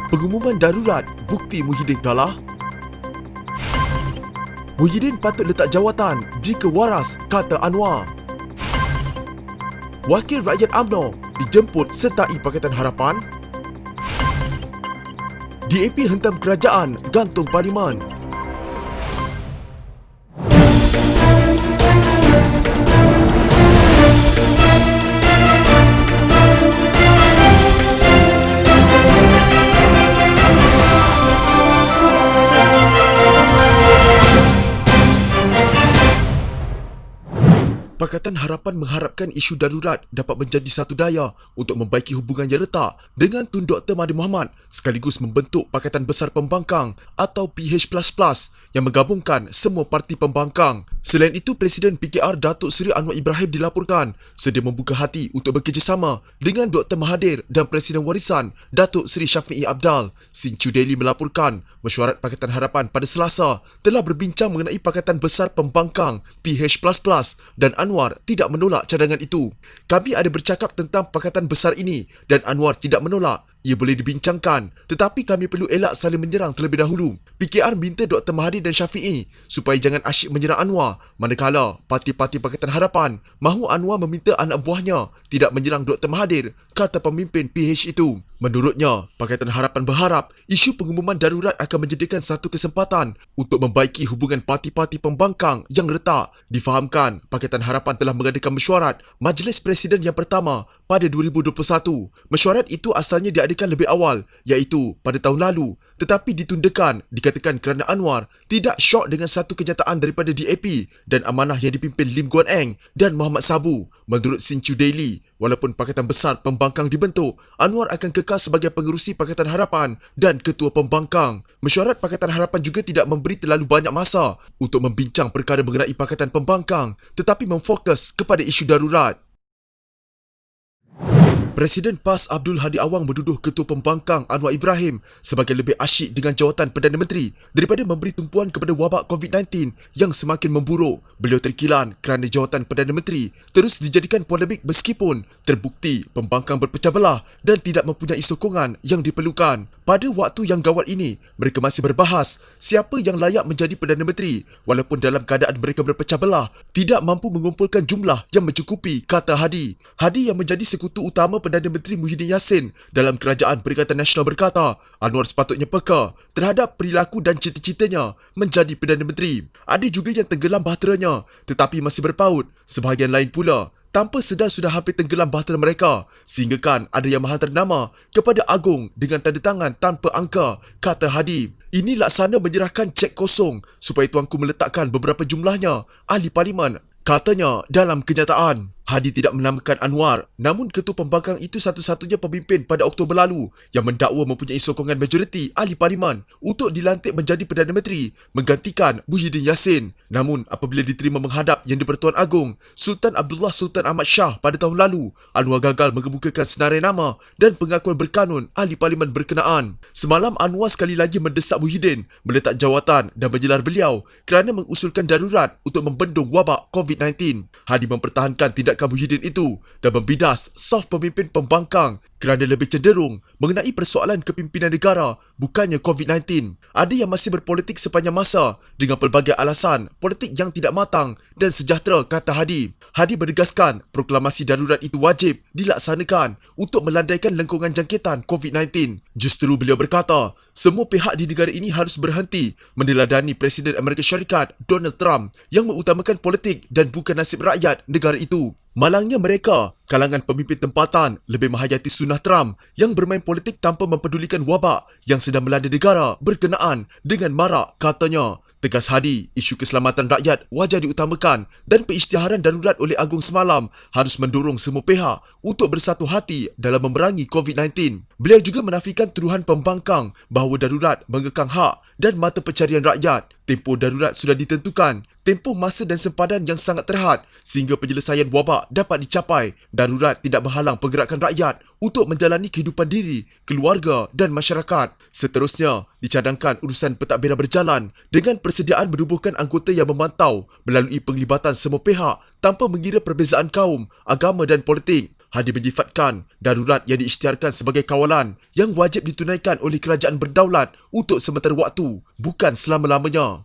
Pengumuman darurat bukti Muhyiddin kalah. Muhyiddin patut letak jawatan jika waras, kata Anwar. Wakil rakyat UMNO dijemput sertai Pakatan Harapan. DAP hentam kerajaan gantung parlimen. Pakatan Harapan mengharapkan isu darurat dapat menjadi satu daya untuk membaiki hubungan yang retak dengan Tun Dr. Mahathir Mohamad sekaligus membentuk Pakatan Besar Pembangkang atau PH++ yang menggabungkan semua parti pembangkang. Selain itu, Presiden PKR Datuk Seri Anwar Ibrahim dilaporkan sedia membuka hati untuk bekerjasama dengan Dr. Mahathir dan Presiden Warisan Datuk Seri Syafiee Abdal. Sinchu Daily melaporkan mesyuarat Pakatan Harapan pada Selasa telah berbincang mengenai Pakatan Besar Pembangkang PH++ dan Anwar tidak menolak cadangan itu. Kami ada bercakap tentang Pakatan Besar ini dan Anwar tidak menolak. Ia boleh dibincangkan, tetapi kami perlu elak saling menyerang terlebih dahulu. PKR minta Dr. Mahathir dan Syafiee supaya jangan asyik menyerang Anwar, manakala parti-parti Pakatan Harapan mahu Anwar meminta anak buahnya tidak menyerang Dr. Mahathir, kata pemimpin PH itu. Menurutnya, Pakatan Harapan berharap isu pengumuman darurat akan menyediakan satu kesempatan untuk membaiki hubungan parti-parti pembangkang yang retak. Difahamkan, Pakatan Harapan telah mengadakan mesyuarat Majlis Presiden yang pertama pada 2021. Mesyuarat itu asalnya diadakan lebih awal, iaitu pada tahun lalu, tetapi ditundakan dikatakan kerana Anwar tidak syok dengan satu kenyataan daripada DAP dan amanah yang dipimpin Lim Guan Eng dan Muhammad Sabu. Menurut Sinchu Daily, walaupun Pakatan Besar Pembangkang dibentuk, Anwar akan kekal sebagai pengerusi Pakatan Harapan dan ketua pembangkang. Mesyuarat Pakatan Harapan juga tidak memberi terlalu banyak masa untuk membincang perkara mengenai Pakatan Pembangkang, tetapi memfokus kepada isu darurat. Presiden PAS Abdul Hadi Awang menuduh Ketua Pembangkang Anwar Ibrahim sebagai lebih asyik dengan jawatan Perdana Menteri daripada memberi tumpuan kepada wabak COVID-19 yang semakin memburuk. Beliau terkilan kerana jawatan Perdana Menteri terus dijadikan polemik meskipun terbukti pembangkang berpecah belah dan tidak mempunyai sokongan yang diperlukan. Pada waktu yang gawat ini, mereka masih berbahas siapa yang layak menjadi Perdana Menteri walaupun dalam keadaan mereka berpecah belah tidak mampu mengumpulkan jumlah yang mencukupi, kata Hadi. Hadi yang menjadi sekutu utama Perdana Menteri Muhyiddin Yassin dalam Kerajaan Perikatan Nasional berkata, Anwar sepatutnya peka terhadap perilaku dan cita-citanya menjadi Perdana Menteri. Ada juga yang tenggelam bahteranya tetapi masih berpaut. Sebahagian lain pula tanpa sedar sudah hampir tenggelam bahtera mereka, sehinggakan ada yang menghantar nama kepada Agong dengan tanda tangan tanpa angka, kata Hadi. Ini laksana menyerahkan cek kosong supaya tuanku meletakkan beberapa jumlahnya, ahli parlimen, katanya dalam kenyataan. Hadi tidak menamakan Anwar, namun Ketua Pembangkang itu satu-satunya pemimpin pada Oktober lalu yang mendakwa mempunyai sokongan majoriti ahli parlimen untuk dilantik menjadi Perdana Menteri menggantikan Muhyiddin Yassin. Namun, apabila diterima menghadap Yang di-Pertuan Agong Sultan Abdullah Sultan Ahmad Shah pada tahun lalu, Anwar gagal mengemukakan senarai nama dan pengakuan berkanun ahli parlimen berkenaan. Semalam, Anwar sekali lagi mendesak Muhyiddin meletak jawatan dan menjelar beliau kerana mengusulkan darurat untuk membendung wabak COVID-19. Hadi mempertahankan tindakan Muhyiddin itu dan membidas saf pemimpin pembangkang kerana lebih cenderung mengenai persoalan kepimpinan negara bukannya COVID-19. Ada yang masih berpolitik sepanjang masa dengan pelbagai alasan politik yang tidak matang dan sejahtera, kata Hadi. Hadi menegaskan proklamasi darurat itu wajib dilaksanakan untuk melandaikan lengkungan jangkitan COVID-19. Justru beliau berkata, semua pihak di negara ini harus berhenti meneladani Presiden Amerika Syarikat Donald Trump yang mengutamakan politik dan bukan nasib rakyat negara itu. Malangnya mereka, kalangan pemimpin tempatan, lebih menghayati sunnah Trump yang bermain politik tanpa mempedulikan wabak yang sedang melanda negara berkenaan dengan marak, katanya. Tegas Hadi, isu keselamatan rakyat wajar diutamakan dan pengisytiharan darurat oleh Agong semalam harus mendorong semua pihak untuk bersatu hati dalam memerangi COVID-19. Beliau juga menafikan tuduhan pembangkang bahawa darurat mengekang hak dan mata pencarian rakyat. Tempoh darurat sudah ditentukan, tempoh masa dan sempadan yang sangat terhad sehingga penyelesaian wabak dapat dicapai. Darurat tidak menghalang pergerakan rakyat untuk menjalani kehidupan diri, keluarga dan masyarakat. Seterusnya, dicadangkan urusan pentadbiran berjalan dengan persediaan menubuhkan anggota yang memantau melalui penglibatan semua pihak tanpa mengira perbezaan kaum, agama dan politik. hanya menyifatkan darurat yang diisytiharkan sebagai kawalan yang wajib ditunaikan oleh kerajaan berdaulat untuk sementara waktu, bukan selama-lamanya.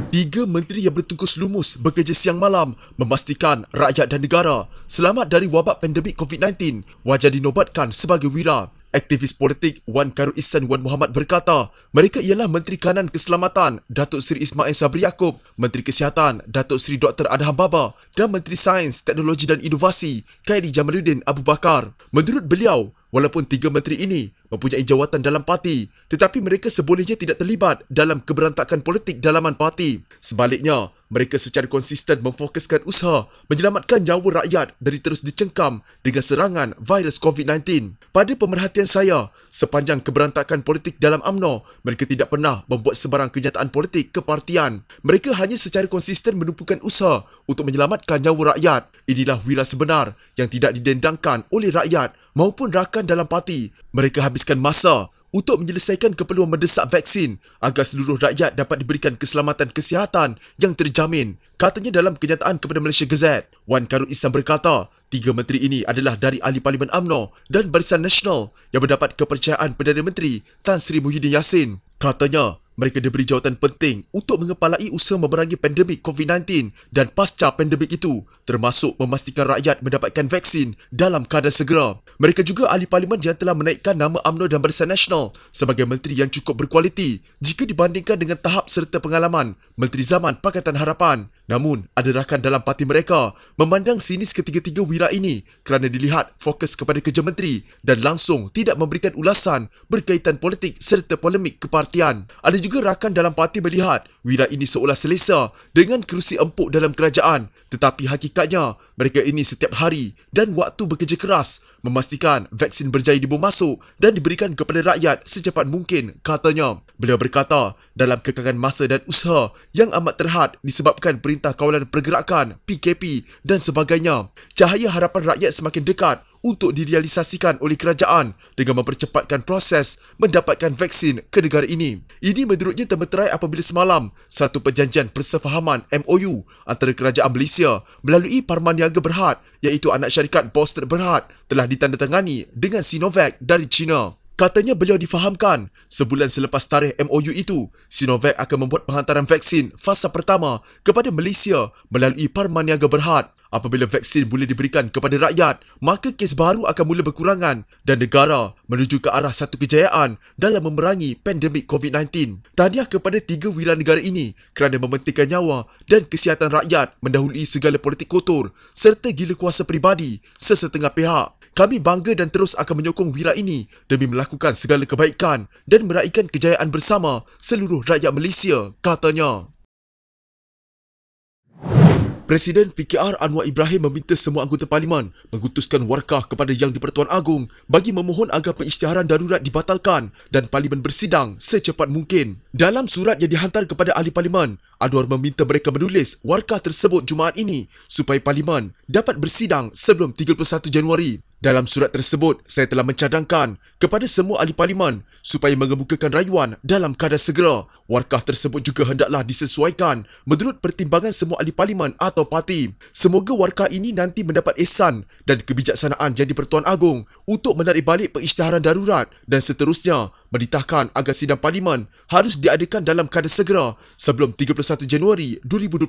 3 menteri yang bertungkus lumus bekerja siang malam memastikan rakyat dan negara selamat dari wabak pandemik COVID-19 wajar dinobatkan sebagai wira. Aktivis politik Wan Khairul Ihsan Wan Muhammad berkata, mereka ialah Menteri Kanan Keselamatan Datuk Seri Ismail Sabri Yaakob, Menteri Kesihatan Datuk Seri Dr. Adham Baba dan Menteri Sains, Teknologi dan Inovasi Khairi Jamaluddin Abu Bakar. Menurut beliau, walaupun 3 menteri ini mempunyai jawatan dalam parti, tetapi mereka sebolehnya tidak terlibat dalam keberantakan politik dalaman parti. Sebaliknya, mereka secara konsisten memfokuskan usaha menyelamatkan nyawa rakyat dari terus dicengkam dengan serangan virus COVID-19. Pada pemerhatian saya, sepanjang keberantakan politik dalam UMNO, mereka tidak pernah membuat sebarang kenyataan politik kepartian. Mereka hanya secara konsisten menumpukan usaha untuk menyelamatkan nyawa rakyat. Inilah wira sebenar yang tidak didendangkan oleh rakyat maupun rakan dalam parti. Mereka habiskan masa untuk menyelesaikan keperluan mendesak vaksin agar seluruh rakyat dapat diberikan keselamatan kesihatan yang terjamin, katanya dalam kenyataan kepada Malaysia Gazette. Wan Khairul Ihsan berkata, 3 menteri ini adalah dari Ahli Parlimen UMNO dan Barisan Nasional yang mendapat kepercayaan Perdana Menteri Tan Sri Muhyiddin Yassin. Katanya, mereka diberi jawatan penting untuk mengepalai usaha memerangi pandemik COVID-19 dan pasca pandemik itu, termasuk memastikan rakyat mendapatkan vaksin dalam kadar segera. Mereka juga ahli parlimen yang telah menaikkan nama UMNO dan Barisan Nasional sebagai menteri yang cukup berkualiti jika dibandingkan dengan tahap serta pengalaman Menteri Zaman Pakatan Harapan. Namun, ada rakan dalam parti mereka memandang sinis ketiga-tiga wira ini kerana dilihat fokus kepada kerja menteri dan langsung tidak memberikan ulasan berkaitan politik serta polemik kepartian. Ada juga rakan dalam parti melihat wira ini seolah selesa dengan kerusi empuk dalam kerajaan, tetapi hakikatnya mereka ini setiap hari dan waktu bekerja keras memastikan vaksin berjaya dibawa masuk dan diberikan kepada rakyat secepat mungkin, katanya. Beliau berkata, dalam kekangan masa dan usaha yang amat terhad disebabkan Perintah Kawalan Pergerakan, PKP dan sebagainya, cahaya harapan rakyat semakin dekat untuk direalisasikan oleh kerajaan dengan mempercepatkan proses mendapatkan vaksin ke negara ini. Ini menurutnya termeterai apabila semalam satu perjanjian persefahaman MOU antara kerajaan Malaysia melalui Parman Niaga Berhad iaitu anak syarikat Boston Berhad telah ditandatangani dengan Sinovac dari China. Katanya beliau difahamkan, sebulan selepas tarikh MOU itu, Sinovac akan membuat penghantaran vaksin fasa pertama kepada Malaysia melalui Parman Niaga Berhad. Apabila vaksin boleh diberikan kepada rakyat, maka kes baru akan mula berkurangan dan negara menuju ke arah satu kejayaan dalam memerangi pandemik COVID-19. Tahniah kepada 3 wira negara ini kerana mementingkan nyawa dan kesihatan rakyat mendahului segala politik kotor serta gila kuasa peribadi sesetengah pihak. Kami bangga dan terus akan menyokong wira ini demi melakukan segala kebaikan dan meraihkan kejayaan bersama seluruh rakyat Malaysia, katanya. Presiden PKR Anwar Ibrahim meminta semua anggota parlimen mengutuskan warkah kepada Yang di-Pertuan Agong bagi memohon agar pengisytiharan darurat dibatalkan dan parlimen bersidang secepat mungkin. Dalam surat yang dihantar kepada ahli parlimen, Anwar meminta mereka menulis warkah tersebut Jumaat ini supaya parlimen dapat bersidang sebelum 31 Januari. Dalam surat tersebut, saya telah mencadangkan kepada semua ahli parlimen supaya mengemukakan rayuan dalam kadar segera. Warkah tersebut juga hendaklah disesuaikan menurut pertimbangan semua ahli parlimen atau parti. Semoga warkah ini nanti mendapat ihsan dan kebijaksanaan Yang di-Pertuan Agong untuk menarik balik pengisytiharan darurat dan seterusnya menitahkan agar sidang parlimen harus diadakan dalam kadar segera sebelum 31 Januari 2021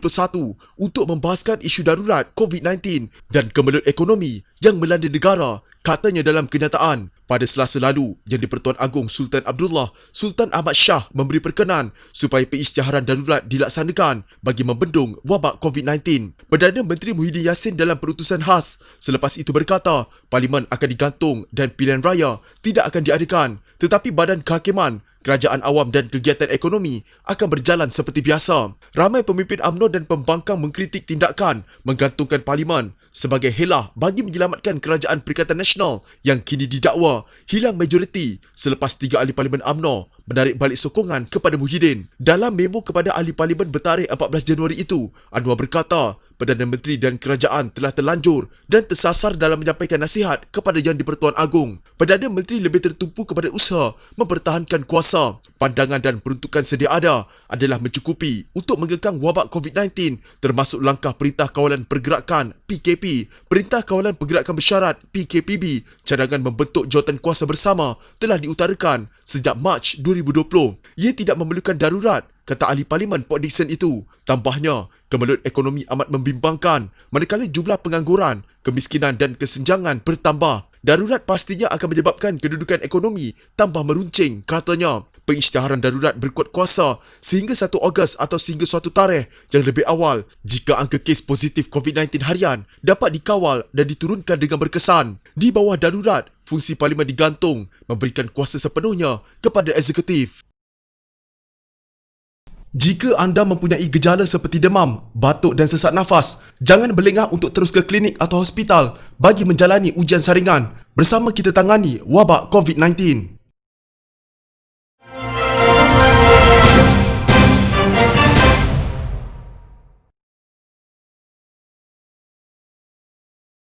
untuk membahaskan isu darurat COVID-19 dan kemelut ekonomi yang melanda negara, katanya dalam kenyataan. Pada Selasa lalu, Yang di-Pertuan Agong Sultan Abdullah Sultan Ahmad Shah memberi perkenan supaya pengisytiharan darurat dilaksanakan bagi membendung wabak COVID-19. Perdana Menteri Muhyiddin Yassin dalam perutusan khas selepas itu berkata, parlimen akan digantung dan pilihan raya tidak akan diadakan, tetapi badan kehakiman, kerajaan awam dan kegiatan ekonomi akan berjalan seperti biasa. Ramai pemimpin UMNO dan pembangkang mengkritik tindakan menggantungkan parlimen sebagai helah bagi menyelamatkan kerajaan Perikatan Nasional yang kini didakwa hilang majoriti selepas 3 ahli parlimen UMNO menarik balik sokongan kepada Muhyiddin. Dalam memo kepada Ahli Parlimen bertarikh 14 Januari itu, Anwar berkata, Perdana Menteri dan kerajaan telah terlanjur dan tersasar dalam menyampaikan nasihat kepada Yang di-Pertuan Agong. Perdana Menteri lebih tertumpu kepada usaha mempertahankan kuasa. Pandangan dan peruntukan sedia ada adalah mencukupi untuk mengekang wabak COVID-19, termasuk langkah Perintah Kawalan Pergerakan PKP, Perintah Kawalan Pergerakan Bersyarat PKPB. Cadangan membentuk jawatan kuasa bersama telah diutarakan sejak Mac 2020. Ia tidak memerlukan darurat, kata Ahli Parlimen Port Dickson itu. Tambahnya, kemelut ekonomi amat membimbangkan manakala jumlah pengangguran, kemiskinan dan kesenjangan bertambah. Darurat pastinya akan menyebabkan kedudukan ekonomi tambah meruncing, katanya. Pengisytiharan darurat berkuat kuasa sehingga 1 Ogos atau sehingga suatu tarikh yang lebih awal jika angka kes positif COVID-19 harian dapat dikawal dan diturunkan dengan berkesan. Di bawah darurat, fungsi Parlimen digantung memberikan kuasa sepenuhnya kepada eksekutif. Jika anda mempunyai gejala seperti demam, batuk dan sesak nafas, jangan berlengah untuk terus ke klinik atau hospital bagi menjalani ujian saringan. Bersama kita tangani wabak COVID-19.